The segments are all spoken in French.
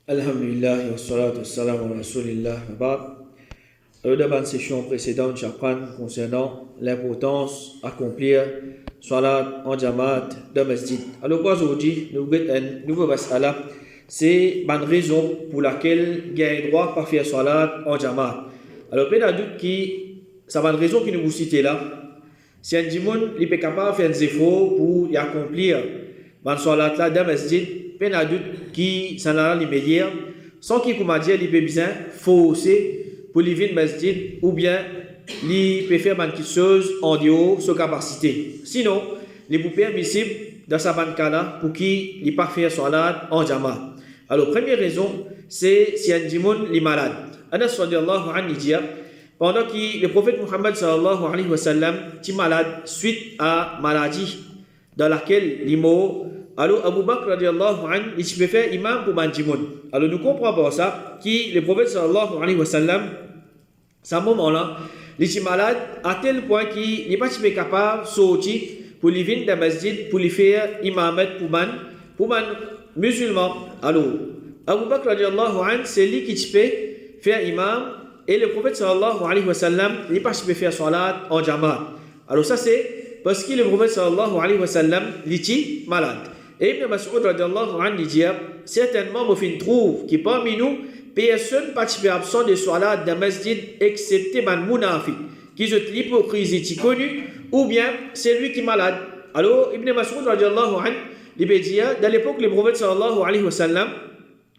Alhamdulillah wa salatu wassalam ala rasulillah wa ba'd. Dans la session précédente, j'apprends concernant l'importance d'accomplir salat en jamaat dans le masjid. Alors aujourd'hui, nous avons un nouveau masala. C'est une raison pour laquelle il y a un droit de faire salat en jamaat. Alors peut-être doute qui, c'est une raison qui nous vous citez là. Si un djimoun il est capable de faire des efforts pour y accomplir le salat là dans le masjid, peut-être doute qui s'en a l'immédiat, sans qu'il comment dire, il peut bien forcer pour lui venir masjid ou bien il peut faire quelque chose en dehors de sa capacité. Sinon, il est permissible dans sa banque-là pour qu'il ne pas faire salat en jamaat. Alors, première raison, c'est si un djimoun est malade. Anas sallallahu alayhi wa sallam, pendant que le prophète Muhammad sallallahu alayhi wa sallam est malade suite à maladie dans laquelle il est mort, alors Abu Bakr radiallahu anhu, il peut faire imam pour un djimoun. Alors nous comprenons par ça que le prophète sallallahu alayhi wa sallam, à ce moment-là, il est malade à tel point qu'il n'est pas capable de sortir pour lui venir dans le masjid, pour lui faire imamat pour un musulman. Alors, Abu Bakr radiallahu anhu, c'est lui qui peut faire imam et le prophète sallallahu alayhi wa sallam, il n'est pas capable de faire salat en jamaat. Alors ça c'est parce que le prophète sallallahu alayhi wa sallam, il est malade. Et Ibn Mas'ud radiallahu anhu dit, certainement, je trouve que parmi nous, personne ne participe absent de salat dans le masjid excepté man munafiq, qui est l'hypocrisie qui connue, ou bien c'est lui qui est malade. Alors, Ibn Mas'ud radiallahu anhu, il peut dire, dans l'époque, le prophète sallallahu alayhi wa sallam,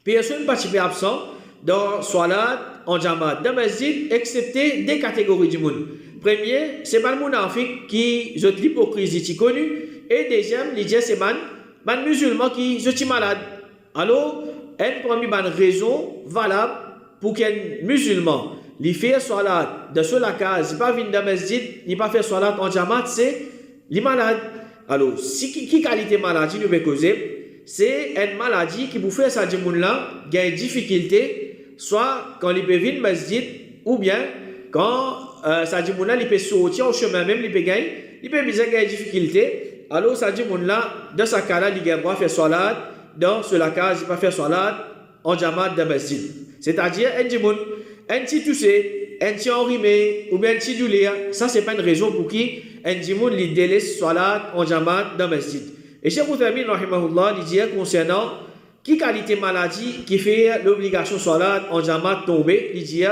personne ne participe absent dans salat en jamaat dans le masjid excepté des catégories du monde. Premier, c'est man munafiq qui est l'hypocrisie qui connue, et deuxième, il dit, c'est man musulman qui sont malade. Alors, une première raison valable pour qu'un musulman lui fait salat dans la case, il pas venir dans le masjid, il pas faire salat en jamaat, c'est les malade. Alors, si qui qualité maladie nous peut causer, c'est une maladie qui vous fait ça là, il y a une difficulté, soit quand il peut venir dans le masjid, ou bien quand ça là, il peut sortir au chemin même, il peut gagner, il peut bien gagner une difficulté. Alors, ça dit, dans ce cas-là, il a le droit de faire salat, dans la case, il peut faire salat en jamaat dans le masjid. C'est-à-dire, un petit toussé, un petit enrhumé, ou bien un petit douleur, ça, ce n'est pas une raison pour qui un djimoun lui délaisse salat en jamaat dans le masjid. Et Cheikh Uthaymeen, rahimahullah, il dit concernant qui qualité maladie qui fait l'obligation salat en jamaat tomber, il dit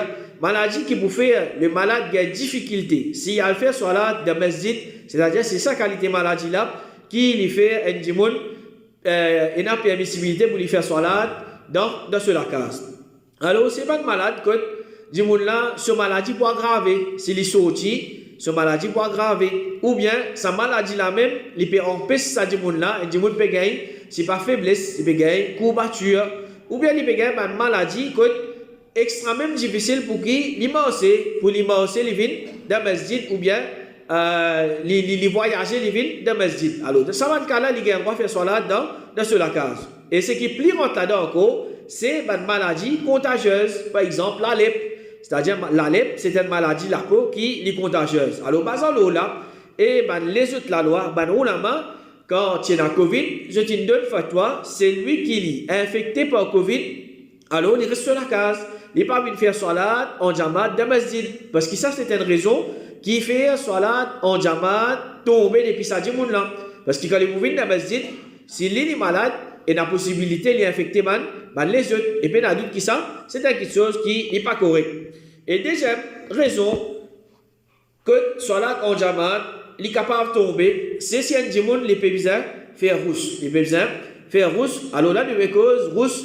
maladie qui vous fait le malade qui a difficulté. S'il a fait salat dans le masjid, c'est-à-dire c'est sa qualité maladie là qui lui fait un djimoun une permissibilité pour lui faire salat dans ce case. Alors c'est pas de malade que djimoun là ce maladie peut aggraver s'il est sorti, ce maladie peut aggraver ou bien sa maladie là même il peut empêcher ça djimoun là et djimoun peut gagner c'est pas faiblesse, il peut gagner courbature ou bien il peut gagner une maladie que extrêmement difficile pour qui l'immenser les vignes dans le masjid ou bien les voyager les vignes dans le masjid. Alors, dans ce cas-là, il va faire salat dans ce case. Et ce qui est plus rentre là-dedans encore, c'est une maladie contagieuse. Par exemple, la lèpre. C'est-à-dire, la lèpre, c'est une maladie la peau qui est contagieuse. Alors, basant là, et les autres la loi, quand tu es dans Covid, je te donne fatwa, c'est lui qui est infecté par Covid, alors il reste sur la case. Il n'est pas venu faire salat en jamaat dans le masjid. Parce que ça, c'est une raison qui fait salat en jamaat tomber depuis ça du monde là. Parce que quand il vient dans le masjid, s'il est malade, il a la possibilité d'infecter les autres. Et puis, il y a doute qui ça, c'est quelque chose qui n'est pas correct. Et deuxième raison, que salat en jamaat, il est capable de tomber, c'est si un djimoun, il peut bien faire rousse. Il peut bien faire rousse. Alors là, il y a une cause rousse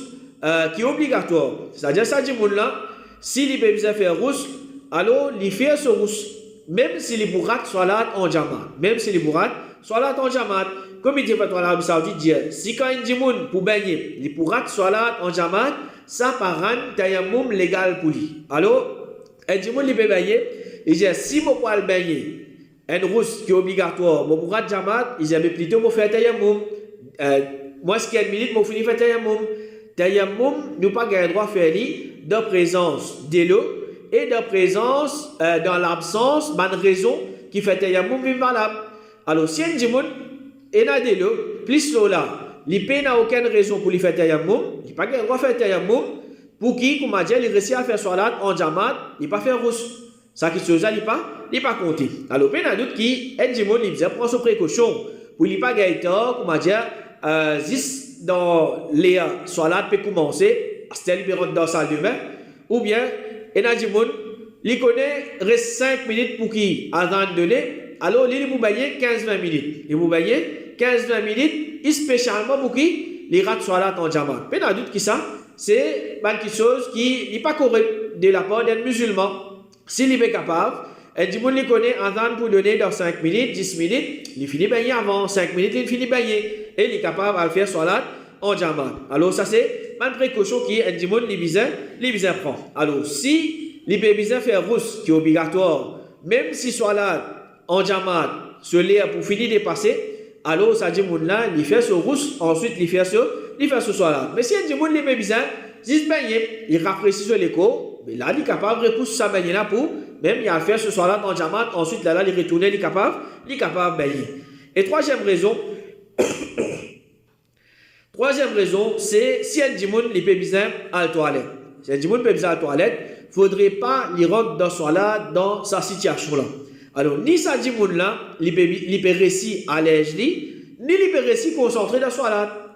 qui est obligatoire. C'est-à-dire, ça dit là, s'il peut bien faire rousse, alors il fait ce rousse. Même si les bourrats salat en jamaat. Même si les bourrats salat en jamaat. Comme il dit pas l'Arabie Saoudite, dit, si quand un djimoun pour baigner, les bourrats salat en jamaat, ça part un tayammum légal pour lui. Alors, un djimoun il peut baigner, il dit, si mon poil baigner, un rousse qui est obligatoire, mon bourrat jamaat, il dit, plutôt mon faire tayammum. Moi, ce qui est une minute, mon finir faire tayammum. Tayammum, nous pas le droit de faire de présence de l'eau et de présence dans l'absence d'une raison qui fait tayammum valable. Alors, si un djimoun est de l'eau, plus l'eau là, il n'a aucune raison pour lui faire tayammum, il n'a pas le droit de faire tayammum, pour qui, comme a dit, il réussit à faire salat en jamaat, il n'a pas faire rousse. Ça qui se il n'a pas compté. Alors, il y a d'autres qui, il prend ses précautions pour ne pas gagner tort, comme a dit, dans les salat peut commencer, c'est-à-dire il rentre dans la salle de bain, ou bien, il y a des gens qui connaissent, reste 5 minutes pour qui, avant de donner, alors il vous bailler 15-20 minutes. Il vous bailler 15-20 minutes, spécialement pour qui, il rate salat en jamaat. Il y a d'autres qui ça, c'est quelque chose qui n'est pas correct de la part d'un musulman. S'il est capable, et du monde connaît avant pour donner dans 5 minutes, 10 minutes, il finit bailler avant, 5 minutes, il finit bailler. Et il est capable de faire salat en jamaat. Alors ça c'est une précaution qui est du monde les besoin prend. Alors si il peut besoin faire rousse qui est obligatoire, même si salat en jamaat se lire pour finir de passer, alors ça dit monde là, il fait ce rousse, ensuite il fait ce salat. Mais si il dit monde il peut besoin, juste bailler, il rafraîchit sur l'écho. Mais là, il est capable de repousser sa baigner là pour, même il a fait ce soir-là en jamaat, ensuite là, il retourne, il est capable de baigner. Et troisième raison, c'est si un dimoun il peut besoin à la toilette. Si un dimoun peut besoin à la toilette, il ne faudrait pas lui rentrer dans soir-là, dans sa situation là. Alors, ni sa dimoun là, il peut réussir à l'aise, ni il peut réussir concentrer dans soir-là.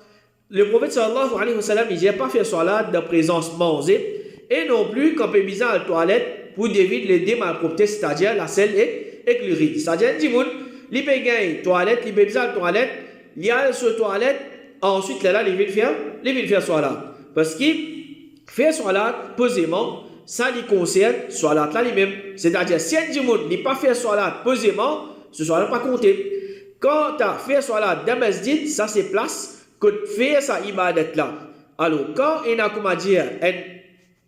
Le prophète sallallahu alayhi wa sallam, il n'a pas fait soir-là de présence mangée. Et non plus quand on peut besoin à la toilette pour éviter les démalpropretés, c'est-à-dire la selle et l'urine. C'est-à-dire, il peut gagner toilette, il peut besoin à la toilette, il y a ce toilette, ensuite là, il va faire solat. Parce qu'il fait solat posément, ça lui concerne solat là lui-même. C'est-à-dire, si un dimoun n'a pas fait solat posément, ce solat pas compté. Quand tu as fait solat dans le masjid, ça c'est place que tu fais sa ibadat là. Alors, quand il y a, comment dire,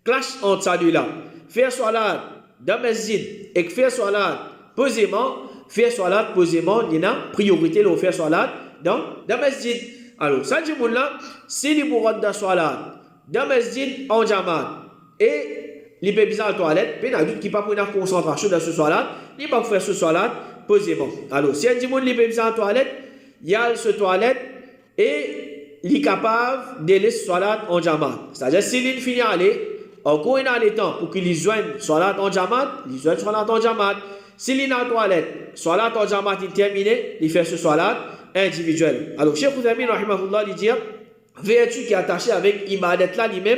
clash entre ça deux là. Faire salat dans le masjid et faire salat posément, il y a priorité de faire salat dans le masjid. Alors, ça dit là, si il rentre dans salat dans le masjid en jamaat et il peut besoin à la toilette, il y a doute qui pas pour une concentration dans ce salat, il va faire ce salat posément. Alors, si un dimoun il peut besoin à la toilette, il y a ce toilette et il est capable de laisser salat en jamaat. C'est-à-dire, s'il finit à aller, encore il a le temps pour qu'il joigne salat en jamaat, il joigne salat en jamaat. S'il est dans la toilette, salat en jamaat il termine, il fait ce salat individuel. Alors, Cheikh Ouzamine, rahimahullah, il dit, vertu qui est attachée avec ibadat là lui-même,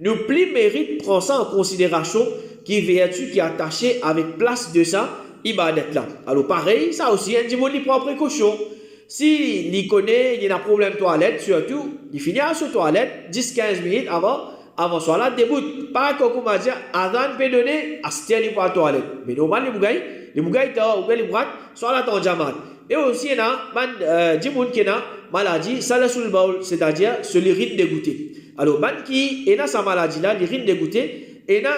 nous plus mérite prendre ça en considération qui vertu qui est attachée avec place de ça, ibadat là. Alors, pareil, ça aussi, un dimoun il prend précaution. Si il connaît, il y a un problème toilette, surtout, il finit à ce toilette 10-15 minutes avant soit début, pas comme on dit, avant de donner, à ce qu'il pour la toilette. Mais normalement, les bougaïs, les bougaïs, soit là en jamaat. Et aussi, il y a des gens qui ont maladie, salasul baul, c'est-à-dire sur les rites dégoûtés. Alors, ban qui est dans sa maladie là, les rites dégoûtés, et là,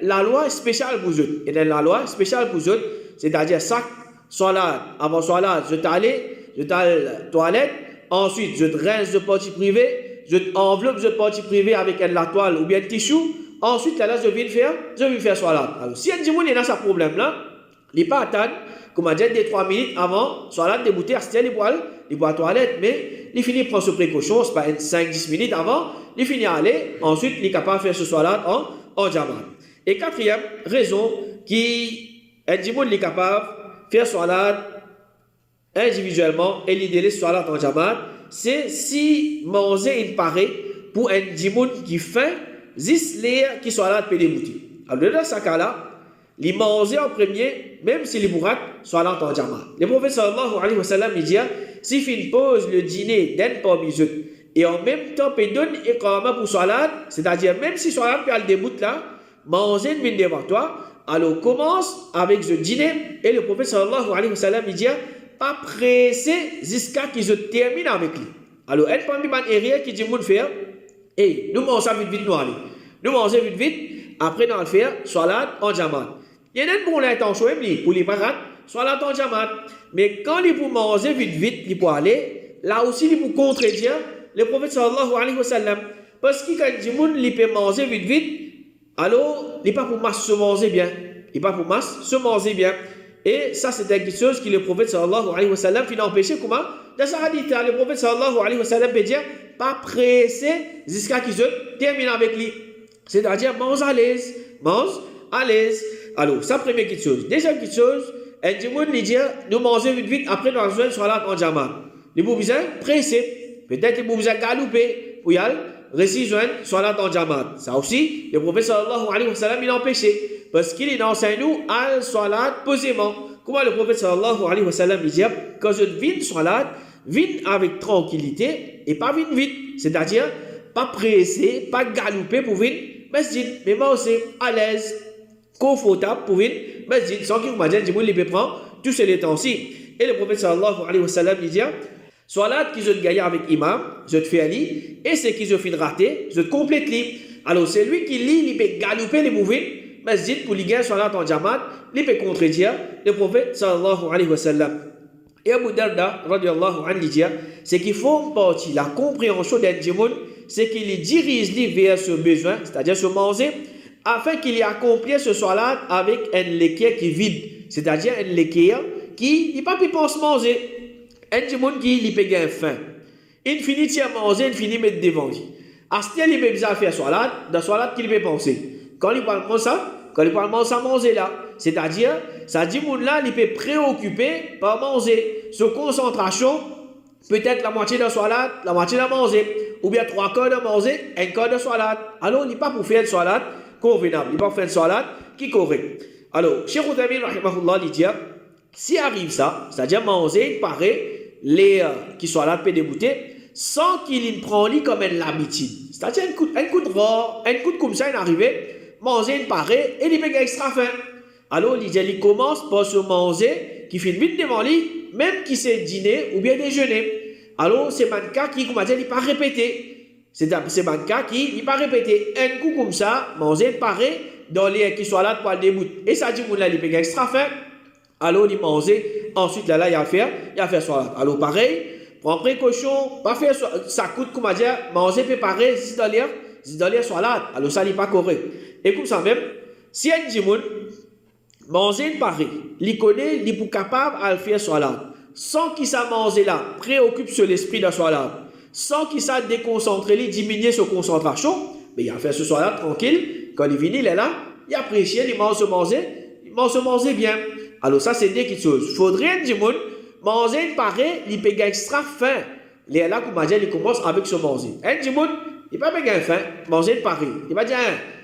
la loi spéciale pour eux. Et la loi spéciale pour eux, c'est-à-dire ça, soit là, avant soit là, je t'allais à la toilette, ensuite je te rince de partie privée, je enveloppe de partie privée avec la toile ou bien le tissu, ensuite là, je vais faire soit là. Alors, si un dimoun est dans ce problème là, il n'est pas attendre, comme on dit, 2-3 minutes avant, soit là, débouter, il boit à la toilette, mais il finit prendre ses précautions, c'est pas 5-10 minutes avant, il finit à aller, ensuite il est capable de faire ce soit là en jamaat. Et quatrième raison qui un dimoun est capable de faire soit là individuellement et l'idée soit là en jamaat, c'est si manger il paraît pour un dimoun qui fait juste l'air qui soit là de débouter. Alors dans ce cas-là, les manger en premier, même si les bourraques soit là en jamaat. Le prophète sallallahu alayhi wa sallam dit, si il pose le dîner d'un parmi eux et en même temps il donne iqama pour salat, c'est-à-dire même si salat peut aller déboute là, manger une devant toi, alors commence avec ce dîner et le prophète sallallahu alayhi wa sallam dit, pas pressé jusqu'à qu'il se termine avec lui. Alors, un parmi les héritiers qui dit moun faire, et nous mangeons vite nous aller. Nous mangeons vite, après nous allons faire salat en jamaat. Il y a une bonne intention pour les parents, salat en jamaat. Mais quand il pour manger vite, il pour aller, là aussi il pour contredire le prophète sallallahu alayhi wa sallam. Parce que quand il dit moun, il peut manger vite, alors il n'est pas pour masse se manger bien. Il n'est pas pour masse se manger bien. Et ça, c'est quelque chose que le prophète sallallahu alayhi wa sallam finit empêché. Comment? Dans sa hadith, le prophète sallallahu alayhi wa sallam peut dire, pas pressé jusqu'à qu'il se termine avec lui. C'est-à-dire, mange à l'aise. Mange à l'aise. Alors, ça, première petite chose. Deuxième petite chose, un djimoun lui dit, nous mangeons vite vite, après nous avons besoin de salat en jama. Les besoin pressé. Peut-être les besoin galouper pour y aller, rejoindre salat en jama. Ça aussi, le prophète sallallahu alayhi wa sallam, il a empêché. Parce qu'il enseigne nous à salat posément. Comment le prophète sallallahu alayhi wa sallam dit, quand je viens salat, viens avec tranquillité et pas vite. C'est-à-dire, pas pressé, pas galouper pour venir masjid, mais moi aussi à l'aise, confortable pour venir masjid, sans qu'il m'imagine du monde les peut prendre tous ces temps-ci. Et le prophète sallallahu alayhi wa sallam dit, salat qui je te gagne avec imam, je te fais ali, et c'est qui je finis rater, je te complète li. Alors c'est lui qui lit, il peut galouper les mouvements masjid pour lui gagner salat en jamaat, il peut contredire le prophète sallallahu alayhi wa sallam. Et Abu Darda radiyallahu anhu dit, c'est qu'il faut partie la compréhension d'un djimoun, c'est qu'il dirige lui vers ce besoin, c'est-à-dire se manger, afin qu'il y accomplisse ce salat avec un léquer qui vide, c'est-à-dire un léquer qui n'est pas pu penser manger. Un djimoun qui lui peut gagner faim. Il finit de manger, il finit de mettre devant lui. À ce qu'il peut bien faire salat, dans salat qu'il peut penser. Quand il parle de ça, quand il parle de ça, manger là, c'est-à-dire, ça dit moun là, il peut préoccuper par manger. Sa concentration, peut-être la moitié de salat, la moitié de manger, ou bien 3 quarts de manger, 1 quart de salat. Alors, il n'est pas pour faire une salat convenable, il n'est pas pour faire une salat qui est correcte. Alors, Cheikh Outamin, rahimahullah, il dit, si arrive ça, c'est-à-dire manger, il paraît, les qui salat peut débouter, sans qu'il ne prenne comme une habitude. C'est-à-dire, un coup de comme ça, il arrive, manger, il paraît, et il peut gagner extra faim. Alors, il commence par se manger, qui finit vite devant lui, même qui c'est dîner ou bien déjeuner. Alors, c'est un cas qui, comme on dit, il n'est pas répété. C'est un cas qui n'est pas répété. Un coup comme ça, manger pareil, dans les qui sont là pour le début. Et ça dit, il peut extra faim. Alors, il mange. Ensuite, là, il a fait soit. Alors, pareil, prends précaution, pas faire ça coûte, comme on dit, manger préparé, si dans l'air soit là. Alors, ça n'est pas correct. Et comme ça même, si un djimoun, manger pareil, il connaît, il est capable de faire salat, sans qu'il s'est mangé là, préoccupe sur l'esprit de salat, sans qu'il s'est déconcentré, il diminue sa concentration, mais il a fait ce salat tranquille, quand il vient, il est là, il apprécie, il mange se manger bien. Alors ça, c'est des petites choses. Il faudrait dire, manger pareil, il peut gagner extra faim. Il est là, comme il commence avec se manger. Un djimoun, il ne peut pas gagner faim, manger pareil. Il va dire,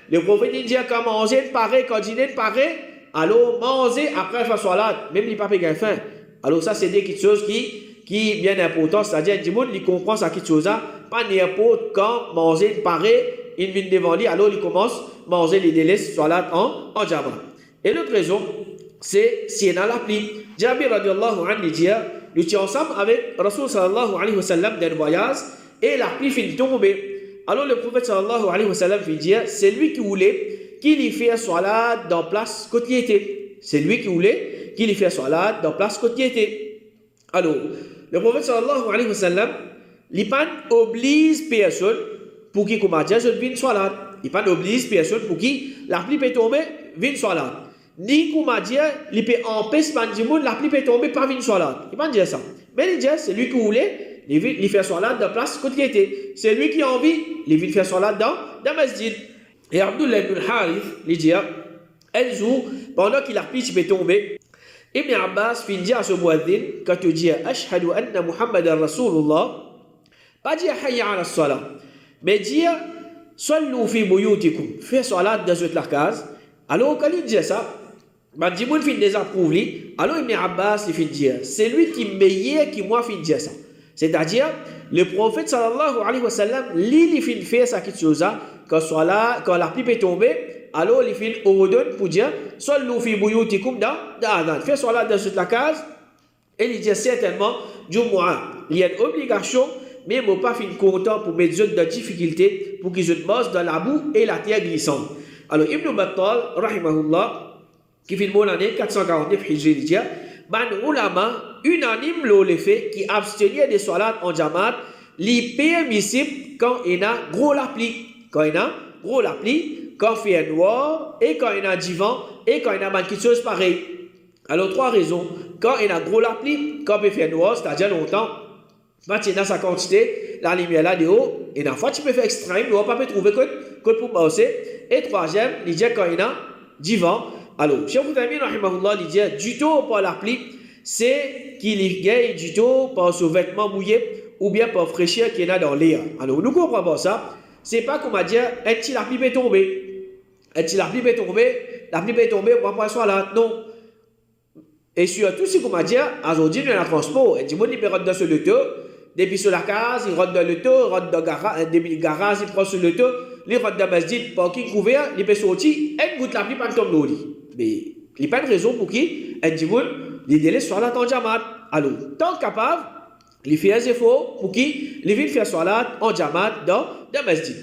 le prophète dit que manger pareil, quand dîner pareil, alors manger après faire salat, même il pas gagner faim. Alors ça c'est des petites choses qui bien importantes, c'est-à-dire du monde il comprend ça quelque chose là, pas n'importe quand manger pareil, il vient devant lui, alors il commence à manger les délaisse salat en jama. Et l'autre raison, c'est si on a l'appli. Jabir radiyallahu anhu dit, nous étions ensemble avec Rasul sallallahu alayhi wa sallam d'un voyage et l'appli finit de tomber. Alors le prophète sallallahu alayhi wa sallam fait dire, c'est lui qui voulait qu'il y fait salat dans place côté était. C'est lui qui voulait qu'il y fait salat dans place côté était. Alors, le prophète sallallahu alayhi wa sallam, il pas oblige personne pour qu'il commence à faire salat. Il pas oblige personne pour qu'il la pluie peut tomber, vienne salat. Ni commence il peut empêcher la pluie peut tomber, pas vienne salat. Il pas dire ça. Mais il dit, c'est lui qui voulait, il fait salat dans place côté était. C'est lui qui a envie, il vient faire salat dans masjid. Et Abdullah ibn Harith, il dit, un jour, pendant qu'il a pris, il peut tomber, Ibn Abbas finit dire à ce muaddin, quand il dit, Ashhadu anna Muhammadan Rasulullah, pas dire hayya ala salat, mais dire, sallu fi buyutikum, fais salat dans votre case. Alors, quand il dit ça, Djimoun finit désapprouve, alors Ibn Abbas, il finit dire, c'est lui qui est meilleur qui moi finit dire ça. C'est-à-dire, le prophète sallallahu alayhi wa sallam, il finit faire ça quelque chose là, quand la pluie est tombée, alors il finit ordonne pour dire, sallu fi buyutikum da, fais salat dans cette la case, et il dit certainement, il y a une obligation, mais il ne faut pas finir content pour mettre de difficultés, pour qu'ils se bossent dans la boue et la terre glissante. Alors Ibn Battal, rahimahullah, qui finit mon année 449 Hijri, il dit, ban ulama unanime le fait qui abstenir des salats en jamaat, li permissible quand il y a gros la pluie. Quand il y a gros la pluie, quand il fait noir, et quand il y a du vent, et quand il y a quelque chose pareil. Alors, trois raisons. Quand il y a gros la pluie, quand il fait noir, c'est-à-dire longtemps, quand tu as sa quantité, la lumière là de haut, et la fois tu peux faire extrême, tu ne peux pas trouver que pour passer. Et troisième, il dit quand il y a du vent. Alors, Cheikh Outamin, rahimahullah, il dit du tout par la pluie, c'est qu'il y a du tout par ce vêtement mouillé ou bien par fraîcheur qu'il y a dans l'air. Alors, nous comprenons ça. C'est pas comme à dire, est-ce que la pluie est tombée? Est-ce que la pluie est tombée? La pluie est tombée, on va pas soit là. Non. Et surtout, si vous m'avez dit, aujourd'hui, nous avons un transport. Et du monde, il peut rentrer dans le auto, depuis sur la case, il rentre dans l'auto, il rentre dans le garage, depuis le garage, il prend sur l'auto, il rentre dans le masjid, parking couvert, il peut sortir, et il goûte la pluie, pas tombe l'eau. Mais il n'y a pas de raison pour qui, et du monde, il délai soit là en jamat. Alors, tant capable, il fait un effort pour qui, il vient faire soit en jamat dans le masjid.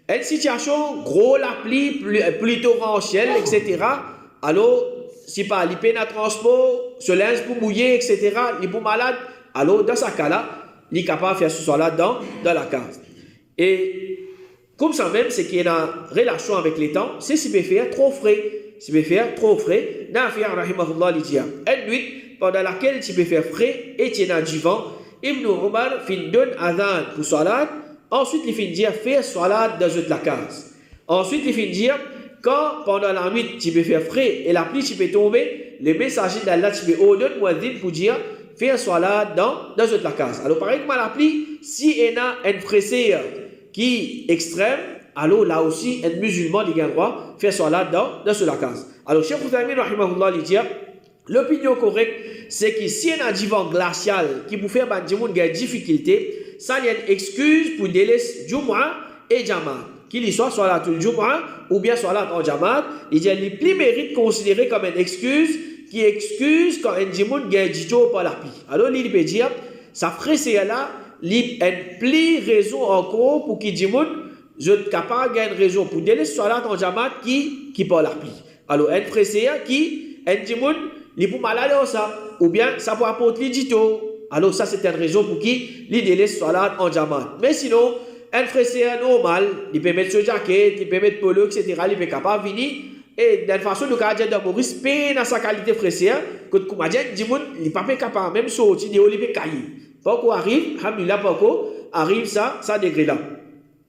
Une situation, gros la pluie, pluie torrentielle, etc. Alors, si pas il peine à transport, se linge pour mouiller, etc., il est pour malade, alors dans ce cas-là, il est capable de faire ce soit là dans la case. Et comme ça même, c'est qu'il y a une relation avec les temps, c'est s'il peut faire trop frais. S'il peut faire trop frais, Nafi' rahimahullah li dit, une nuit pendant laquelle tu peux faire frais et tu es du vent, Ibn Umar fin donne adhan pour salat, ensuite il finit dire faire salat dans la case. Ensuite il finit dire quand pendant la nuit tu peux faire frais et la pluie tu peux tomber, le messager d'Allah tu peux ordonner muazzin pour dire faire salat dans la case. Alors pareil comme la pluie, si il y a une fraîcheur qui est extrême, alors là aussi un musulman il a le droit de faire salat dans la case. Alors Cheikh Outamin rahimahullah il dit l'opinion correcte c'est que si il y a un vent glacial qui peut faire des difficultés, ça y a une excuse pour délaisser Jumu'ah et Jamaat. Qu'il soit la Jumu'ah ou bien la en Jamaat, il dit les plus mérite considéré comme une excuse qui excuse quand un djimoun gagne du tout par la pluie. Alors il peut dire ça ferait c'est là il y a une plus raison encore pour qu'il djimoun je suis capable de gagner raison pour délaisser la en Jamaat qui par la pluie. Alors un frère qui un djimoun il pour malade ça ou bien ça peut apporter du tout. Alors ça c'est une raison pour qui il délaisse salat en Jamaat. Mais sinon un frère normal, il peut mettre sa jaquette, il peut mettre polo, etc. Il peut capable de venir et d'une façon de dire de Maurice peine à sa qualité frère que comme dire du monde il pas capable même sortir de il peut cailler. Pourquoi arrive alhamdulillah pourquoi arrive ça degré là.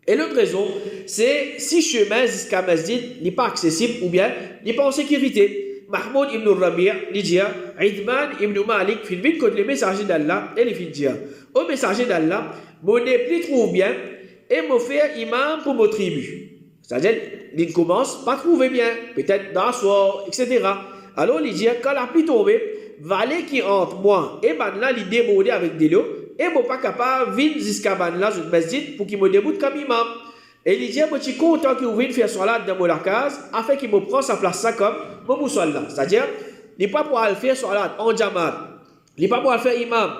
Et l'autre raison c'est si chemin jusqu'à masjid n'est pas accessible ou bien n'est pas en sécurité. Mahmoud ibn Rabi' il dit Idman ibn Malik fait vite contre le messager d'Allah et il fait dire au messager d'Allah mon plus trouve bien et me faire imam pour mon tribu. C'est-à-dire, il commence pas trouver bien, peut-être dans le soir, etc. Alors, il dit, quand la pluie tombe, valet qui entre moi et ban là, il démode avec de l'eau, et je ne suis pas capable de venir jusqu'à ban là, je masjid, pour qu'il me déboute comme imam. Et il dit, je suis content qu'il vienne faire salat dans la case, afin qu'il me prenne sa place ça comme mon moussala. C'est-à-dire, il n'est pas pour aller faire salat en jamaat, il n'est pas pour aller faire imam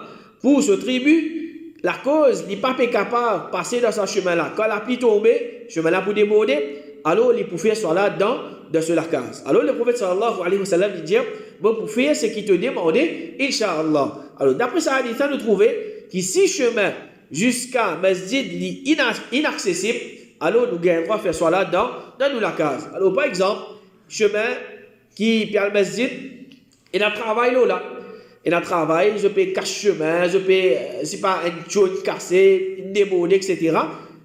pour ce tribu. La cause n'est pas capable de passer dans ce chemin-là. Quand la pluie tombe, chemin-là pour déborder, alors il peut faire cela dans la case. Alors le prophète sallallahu alayhi wa sallam dit, bon, pour faire ce qu'il te demandait, Inch'Allah. Alors d'après ça, nous trouvons que si chemin jusqu'à masjid est inaccessible, alors nous gagnons droit à faire cela dans la case. Alors par exemple, chemin qui perd le masjid, il a travail là. Et dans le travail, je peux cacher chemin, je peux, c'est pas une chose cassée, une débordée, etc.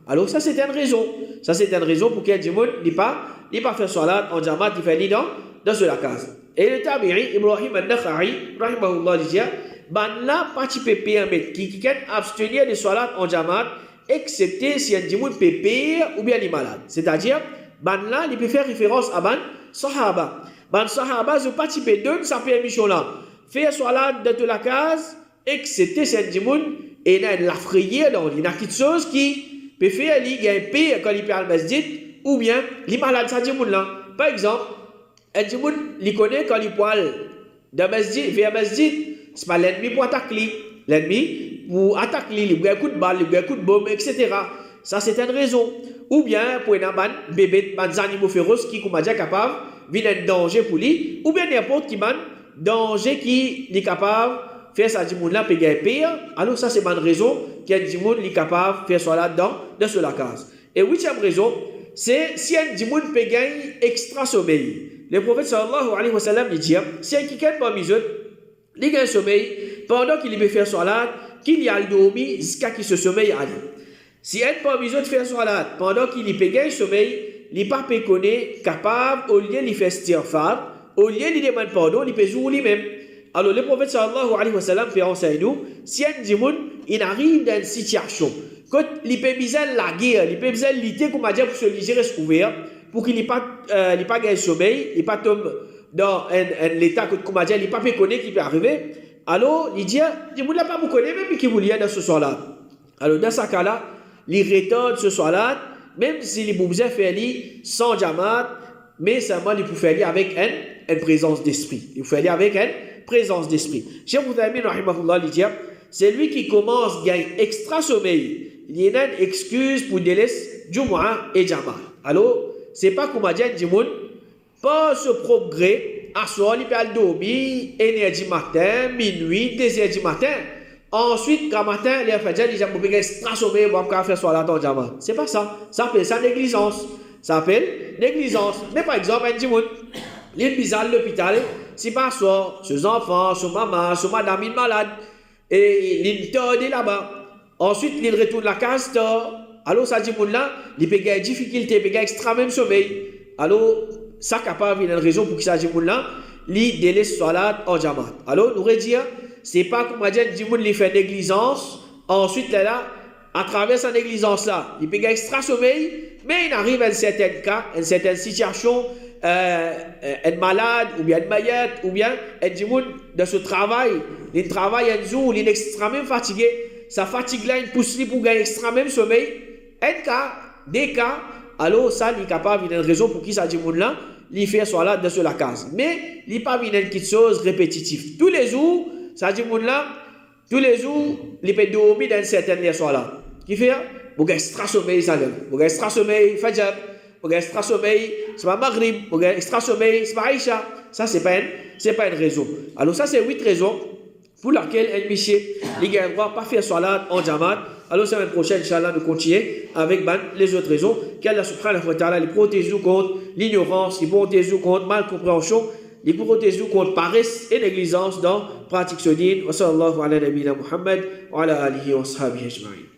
Alors ça, c'est une raison. Ça, c'est une raison pour qu'un djimoun n'est pas fait salat en jamaat, il fait dans la case. Et le tabi'i, Ibrahim al-Nakha'i, rahimahullah, dit, ban là, pas tu peux permettre qui can abstenir de salat en jamaat, excepté si un djimoun peut payer ou bien il est malade. C'est-à-dire, ban là, il peut faire référence à ban sahaba. Ban sahaba, je pas tu peux donner sa permission là. Faire salat dans la case, excepté cette djimoun, et il y a la frayère, il y a quelque chose qui peut faire, il y a un paix quand il perd le masjid, ou bien, il est malade, ça djimoun là. Par exemple, un djimoun, il connaît quand il poil d'un masjid, vers masjid, c'est pas l'ennemi pour attaquer l'ennemi, pour attaquer, il y a un coup de balle, il y a un coup de bombe, etc. Ça, c'est une raison. Ou bien, pour un bébé, des animaux féroces qui, comme on dit, capable, vient un danger pour lui, ou bien n'importe qui, danger qui est capable de faire ça djimoun là peut gagner pire. Alors ça c'est une raison qu'il y a djimoun est capable de faire ça là dans la case. Et huitième raison c'est si un dimoun peut gagner extra sommeil. Le prophète sallallahu alayhi wa sallam dit, si un quelqu'un parmi eux, il gagne sommeil, pendant qu'il peut faire salat, qu'il y a le dormi jusqu'à qu'il se sommeille à lui. Si un parmi eux fait salat, pendant qu'il peut gagner sommeil, il n'est pas capable, au lieu de faire istighfar, au lieu de demander pardon, il peut jouer lui-même. Alors le prophète sallallahu alayhi wa sallam peut enseigner nous, si un dimoun, il arrive dans une situation, quand il peut besoin de la guerre, il peut besoin de lutter pour se libérer, se couvrir, pour qu'il n'ait pas gagné sommeil, il pas tombe dans l'état que il n'est pas connaître qui peut arriver. Alors il dit, il ne pas vous connaître même qui vous lie dans ce soir-là. Alors dans ce cas-là, il retourne ce soir-là, même s'il est besoin de faire sans jamat, mais seulement il peut faire avec une présence d'esprit. Il faut faire avec une présence d'esprit. Cheikh Uthaymin rahimahullah dit, c'est lui qui commence à gagner extra sommeil. Il y a une excuse pour délaisser Jumu'ah et Jama. Alors, c'est pas comme dit du monde, pas ce progrès, à soir, il peut dormir, 1h du matin, minuit, 2h du matin. Ensuite, quand matin, il a fait déjà, il a gagné extra sommeil, pour faire soir là dans Jama. C'est pas ça. Ça s'appelle ça négligence. Ça s'appelle négligence. Mais par exemple, un du monde, il est bizarre à l'hôpital, c'est pas soir, ses enfants, son maman, son madame, il est malade. Et il est là-bas. Ensuite, il retourne à la case. Alors, ça dit, là, il peut gagner difficulté, il peut gagner extrêmement sommeil. Alors, ça capable une raison pour que ça dit, là, il délaisse salat en jamat. Alors, nous allons dire, c'est pas comme on dit, il fait négligence. Ensuite, là, à travers sa négligence-là, il peut gagner extra sommeil, mais il arrive à un certain cas, à une certaine situation, être malade, ou bien être malade, ou bien être de ce travail, il travaille un jour, il est extrêmement fatigué, sa fatigue-là, il pousse pour gagner extrêmement sommeil, un cas, des cas, alors ça, il est capable d'une raison pour qui ça dit là, il fait soit là dans la case. Mais il n'est pas une petite chose répétitive. Tous les jours, ça dit là, tous les jours, il peut dormir dans une certaine soir là. Qui fait, pour gagner extra sommeil, ça donne. Pour gagner extra sommeil, fajr. Pour gagner extra sommeil, c'est pas maghrib. Pour gagner extra sommeil, c'est pas Aïcha. Ça, c'est pas une raison. Alors, ça, c'est 8 raisons pour laquelle un monsieur, il a le droit de pas faire salat en jamat. Alors, la semaine prochaine, Inch'Allah, nous continuons avec les autres raisons. Qu'Allah subhanahu wa ta'ala, il protège nous contre l'ignorance, il protège nous contre mal compréhension, il protège nous contre paresse et négligence dans pratique ce din. Wa sallallahu ala nabina Muhammad wa ala alihi wa sahbihi ajma'in.